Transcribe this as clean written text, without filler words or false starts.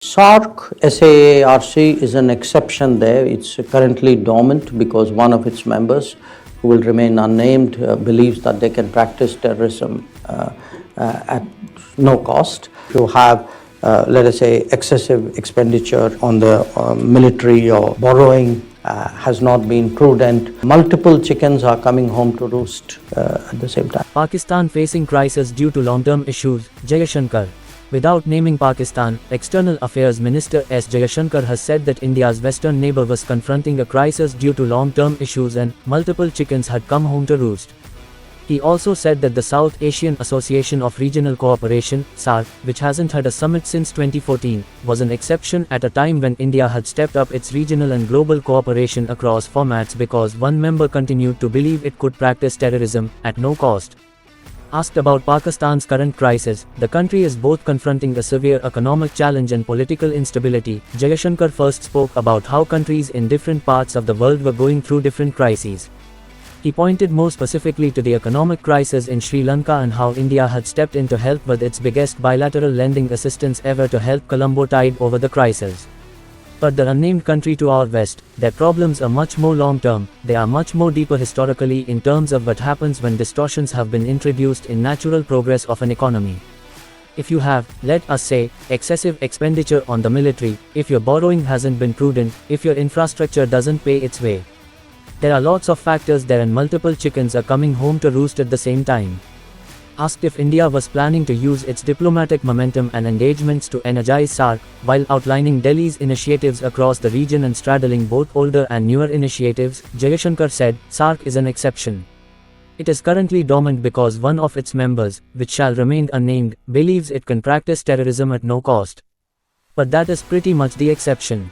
SARC, SAARC is an exception there. It's currently dormant because one of its members, who will remain unnamed, believes that they can practice terrorism at no cost. To have, let us say, excessive expenditure on the military or borrowing has not been prudent. Multiple chickens are coming home to roost at the same time. Pakistan facing crisis due to long-term issues, Jaishankar. Without naming Pakistan, External Affairs Minister S. Jaishankar has said that India's western neighbor was confronting a crisis due to long-term issues and multiple chickens had come home to roost. He also said that the South Asian Association of Regional Cooperation, SARC, which hasn't had a summit since 2014, was an exception at a time when India had stepped up its regional and global cooperation across formats because one member continued to believe it could practice terrorism at no cost. Asked about Pakistan's current crisis, the country is both confronting a severe economic challenge and political instability. Jaishankar first spoke about how countries in different parts of the world were going through different crises. He pointed more specifically to the economic crisis in Sri Lanka and how India had stepped in to help with its biggest bilateral lending assistance ever to help Colombo tide over the crisis. But the unnamed country to our west, their problems are much more long-term, they are much more deeper historically in terms of what happens when distortions have been introduced in natural progress of an economy. If you have, let us say, excessive expenditure on the military, if your borrowing hasn't been prudent, if your infrastructure doesn't pay its way. There are lots of factors there and multiple chickens are coming home to roost at the same time. Asked if India was planning to use its diplomatic momentum and engagements to energize SARC, while outlining Delhi's initiatives across the region and straddling both older and newer initiatives, Jaishankar said, SARC is an exception. It is currently dormant because one of its members, which shall remain unnamed, believes it can practice terrorism at no cost. But that is pretty much the exception.